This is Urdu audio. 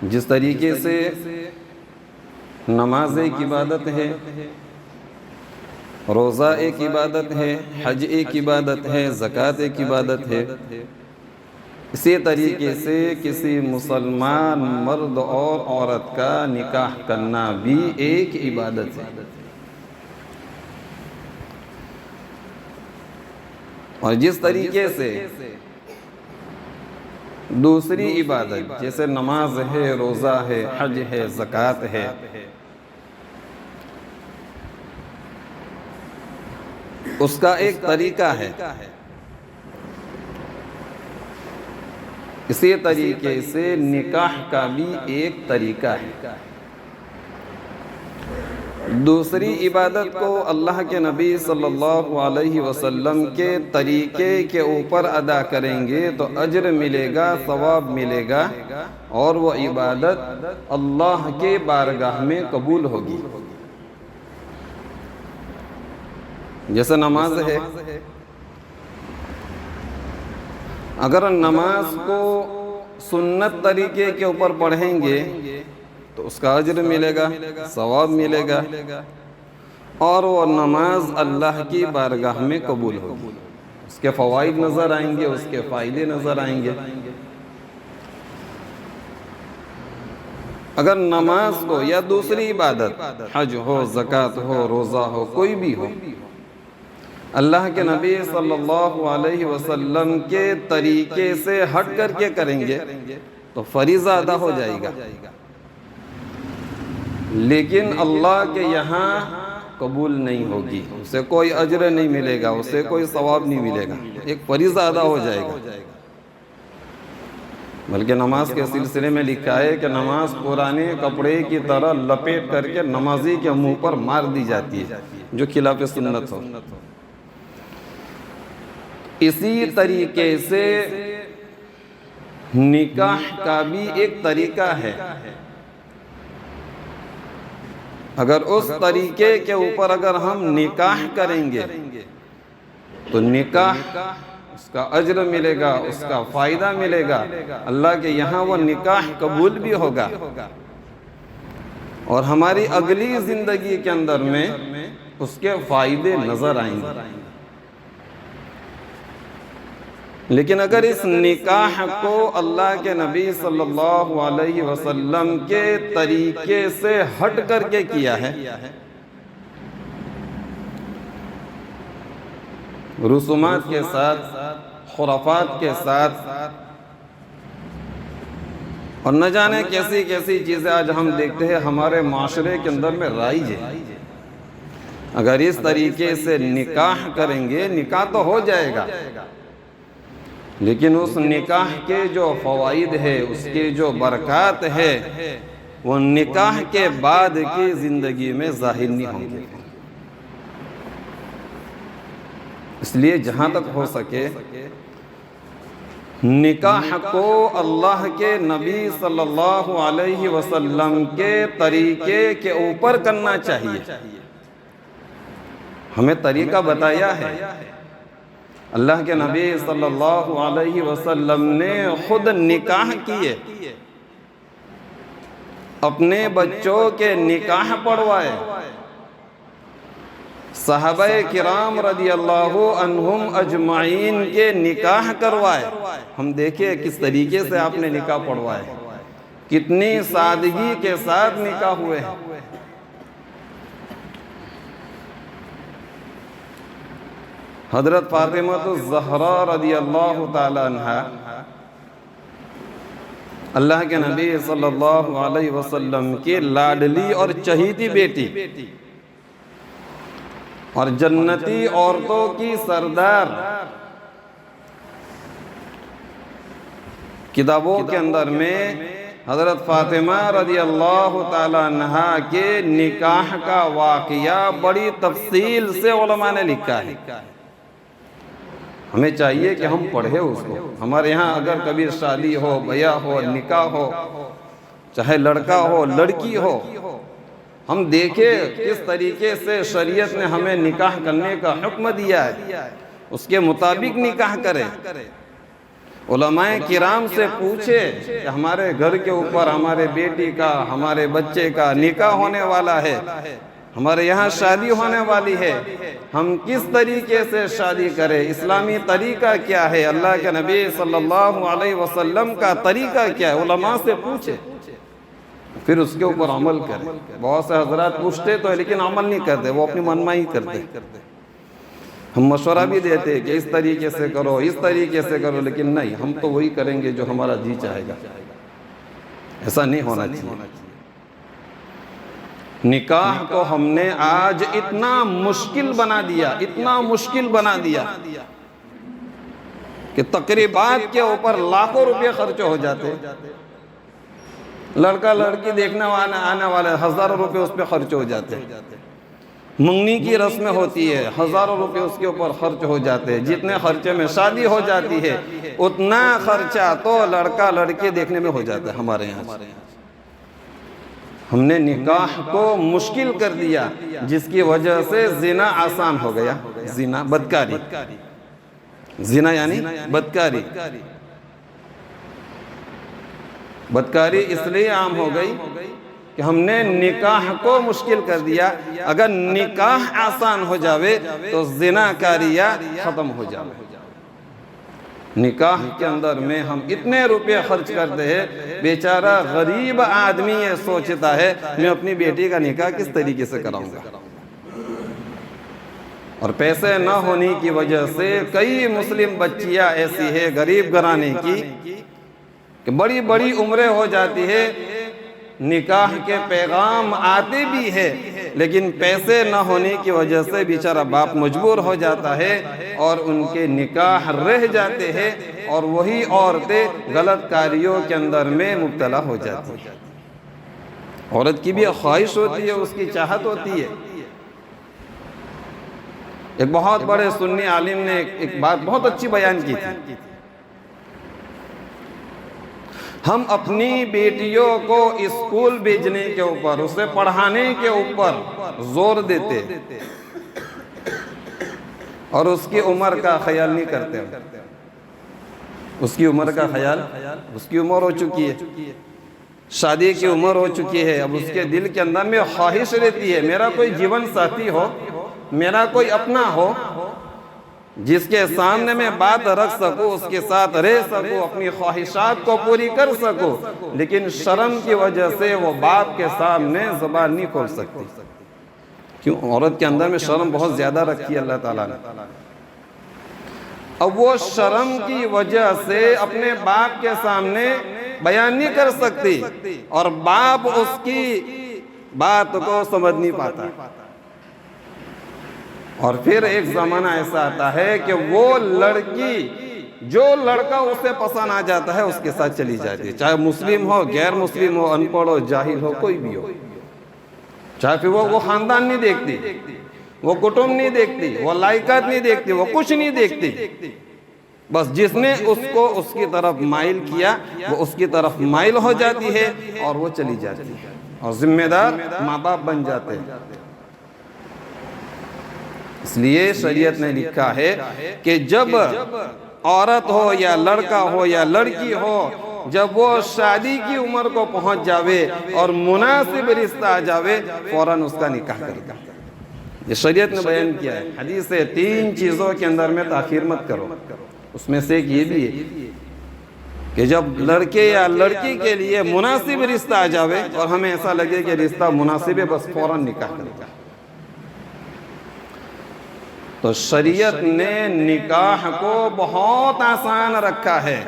جس طریقے سے نماز ایک عبادت ہے، روزہ ایک عبادت ہے، حج ایک عبادت ہے، زکوٰۃ ایک عبادت ہے، اسی طریقے سے کسی مسلمان مرد اور عورت کا نکاح کرنا بھی ایک عبادت ہے۔ اور جس طریقے سے دوسری عبادت جیسے نماز ہے، روزہ ہے، حج ہے، زکوٰۃ ہے، اس کا ایک طریقہ ہے، اسی طریقے سے نکاح کا بھی ایک طریقہ ہے۔ دوسری عبادت کو اللہ کے نبی صلی اللہ علیہ وسلم کے طریقے کے اوپر ادا کریں گے تو اجر ملے گا، ثواب ملے گا، اور وہ عبادت اللہ کے بارگاہ میں قبول ہوگی۔ جیسے نماز ہے، اگر نماز کو سنت طریقے کے اوپر پڑھیں گے تو اس کا اجر ملے گا، ثواب ملے گا، اور وہ نماز اللہ کی بارگاہ میں قبول ہوگی، اس کے فوائد نظر آئیں گے، اس کے فائدے نظر آئیں گے۔ اگر نماز کو یا دوسری عبادت حج ہو، زکوٰۃ ہو، روزہ ہو، کوئی بھی ہو، اللہ کے نبی صلی اللہ علیہ وسلم کے طریقے سے ہٹ کر کے کریں گے تو فریضہ ادا ہو جائے گا، لیکن اللہ کے یہاں قبول نہیں ہوگی، اسے کوئی اجر نہیں ملے گا، اسے کوئی ثواب نہیں ملے گا، ایک فریضہ ادا ہو جائے گا۔ بلکہ نماز کے سلسلے میں لکھا ہے کہ نماز پرانے کپڑے کی طرح لپیٹ کر کے نمازی کے منہ پر مار دی جاتی ہے جو خلاف سنت ہو۔ اسی طریقے سے نکاح کا بھی ایک طریقہ ہے، اگر اس طریقے کے اوپر اگر ہم نکاح کریں گے تو نکاح اس کا اجر ملے گا، اس کا فائدہ ملے گا، اللہ کے یہاں وہ نکاح قبول بھی ہوگا، اور ہماری اگلی زندگی کے اندر میں اس کے فائدے نظر آئیں گے۔ لیکن اگر اس نکاح کو اللہ کے نبی صلی اللہ علیہ وسلم کے طریقے سے ہٹ کر کے کیا ہے، رسومات کے ساتھ، خرافات کے ساتھ، اور نہ جانے کیسی کیسی چیزیں آج ہم دیکھتے ہیں ہمارے معاشرے کے اندر میں رائج ہے، اگر اس طریقے سے نکاح کریں گے، نکاح تو ہو جائے گا، لیکن اس نکاح کے جو فوائد ہے، اس کے جو برکات ہے، وہ نکاح کے بعد کی زندگی میں ظاہر نہیں ہوں گے۔ اس لیے جہاں تک ہو سکے نکاح کو اللہ کے نبی صلی اللہ علیہ وسلم کے طریقے کے اوپر کرنا چاہیے۔ ہمیں طریقہ بتایا ہے، اللہ کے نبی صلی اللہ علیہ وسلم نے خود نکاح کیے، اپنے بچوں کے نکاح پڑھوائے، صحابہ کرام رضی اللہ عنہم اجمعین کے نکاح کروائے۔ ہم دیکھیں کس طریقے سے آپ نے نکاح پڑھوائے، کتنی سادگی کے ساتھ نکاح ہوئے ہیں۔ حضرت فاطمہ الزہرا رضی اللہ تعالی عنہ اللہ کے نبی صلی اللہ علیہ وسلم کی لاڈلی اور چہیتی بیٹی، اور جنتی عورتوں کی سردار، کتابوں کے اندر میں حضرت فاطمہ رضی اللہ تعالی عنہ کے نکاح کا واقعہ بڑی تفصیل سے علماء نے لکھا ہے۔ ہمیں چاہیے کہ ہم پڑھیں اس کو۔ ہمارے یہاں اگر کبھی شادی ہو، بیاہ ہو، نکاح ہو، چاہے لڑکا ہو لڑکی ہو، ہم دیکھیں کس طریقے سے شریعت نے ہمیں نکاح کرنے کا حکم دیا ہے، اس کے مطابق نکاح کریں۔ علماء کرام سے پوچھے کہ ہمارے گھر کے اوپر ہمارے بیٹی کا ہمارے بچے کا نکاح ہونے والا ہے، ہمارے یہاں شادی ہونے والی ہے، ہم کس طریقے سے شادی کریں، اسلامی طریقہ کیا ہے، اللہ کے نبی صلی اللہ علیہ وسلم کا طریقہ کیا ہے، علماء سے پوچھے، پھر اس کے اوپر عمل کریں۔ بہت سے حضرات پوچھتے تو ہے لیکن عمل نہیں کرتے، وہ اپنی منمائی کرتے۔ ہم مشورہ بھی دیتے کہ اس طریقے سے کرو، اس طریقے سے کرو، لیکن نہیں، ہم تو وہی کریں گے جو ہمارا جی چاہے گا۔ ایسا نہیں ہونا چاہیے۔ نکاح کو ہم نے آج اتنا مشکل بنا دیا، اتنا مشکل بنا دیا کہ تقریبات کے اوپر لاکھوں روپے خرچ ہو جاتے، لڑکا لڑکی دیکھنے آنے والے ہزاروں روپے اس پہ خرچ ہو جاتے، منگنی کی رسمیں ہوتی ہے، ہزاروں روپے اس کے اوپر خرچ ہو جاتے، جتنے خرچے میں شادی ہو جاتی ہے اتنا خرچہ تو لڑکا لڑکی دیکھنے میں ہو جاتا ہے ہمارے یہاں۔ ہم نے نکاح کو مشکل کر دیا، جس کی وجہ سے زنا آسان ہو گیا، زنا بدکاری، زنا یعنی بدکاری، بدکاری اس لیے عام ہو گئی کہ ہم نے نکاح کو مشکل کر دیا۔ اگر نکاح آسان ہو جاوے تو زنا کاریاں ختم ہو جاوے۔ نکاح کے اندر میں ہم اتنے روپے خرچ کرتے ہیں، بیچارہ غریب آدمی یہ سوچتا ہے میں اپنی بیٹی کا نکاح کس طریقے سے کراؤں گا، اور پیسے نہ ہونے کی وجہ سے کئی مسلم بچیاں ایسی ہیں غریب گھرانے کی کہ بڑی بڑی عمریں ہو جاتی ہے، نکاح کے پیغام آتے بھی ہے لیکن پیسے نہ ہونے کی وجہ سے بیچارہ باپ مجبور ہو جاتا ہے اور ان کے نکاح رہ جاتے ہیں، اور وہی عورتیں غلط کاریوں کے اندر میں مبتلا ہو جاتی ہیں۔ عورت کی بھی خواہش ہوتی ہے، اس کی چاہت ہوتی ہے۔ ایک بہت بڑے سنی عالم نے ایک بات بہت اچھی بیان کی تھی، ہم اپنی بیٹیوں کو اسکول بھیجنے کے اوپر، اسے پڑھانے کے اوپر زور دیتے اور اس کی عمر کا خیال نہیں کرتے۔ اس کی عمر کا خیال، اس کی عمر ہو چکی ہے، شادی کی عمر ہو چکی ہے، اب اس کے دل کے اندر میں خواہش رہتی ہے میرا کوئی جیون ساتھی ہو، میرا کوئی اپنا ہو جس کے سامنے میں بات رکھ سکوں، اس کے ساتھ رہ سکوں، اپنی خواہشات کو پوری کر سکوں، لیکن شرم کی وجہ سے وہ باپ کے سامنے زبان نہیں کھول سکتی۔ کیوں؟ عورت کے اندر میں شرم بہت زیادہ رکھی ہے اللہ تعالیٰ نے۔ اب وہ شرم کی وجہ سے اپنے باپ کے سامنے بیان نہیں کر سکتی، اور باپ اس کی بات کو سمجھ نہیں پاتا، اور پھر ایک زمانہ ایسا آتا ہے کہ وہ لڑکی جو لڑکا اسے پسند آ جاتا ہے اس کے ساتھ چلی جاتی ہے، چاہے مسلم ہو، غیر مسلم ہو، ان پڑھ ہو، جاہل ہو، کوئی بھی ہو، چاہے پھر وہ خاندان نہیں دیکھتی، وہ کٹم نہیں دیکھتی، وہ لائقات نہیں دیکھتی، وہ کچھ نہیں دیکھتی، بس جس نے اس کو اس کی طرف مائل کیا وہ اس کی طرف مائل ہو جاتی ہے اور وہ چلی جاتی ہے، اور ذمہ دار ماں باپ بن جاتے ہیں۔ اس لیے شریعت نے لکھا ہے کہ جب عورت ہو یا لڑکا ہو یا لڑکی ہو، جب وہ شادی کی عمر کو پہنچ جاوے اور مناسب رشتہ آ جاوے فوراً اس کا نکاح کر دے۔ یہ شریعت نے بیان کیا ہے، حدیث ہے 3 چیزوں کے اندر میں تاخیر مت کرو، اس میں سے ایک یہ بھی ہے کہ جب لڑکے یا لڑکی کے لیے مناسب رشتہ آ جاوے اور ہمیں ایسا لگے کہ رشتہ مناسب ہے بس فوراً نکاح کر دے۔ تو شریعت نے نکاح کو بہت آسان رکھا ہے۔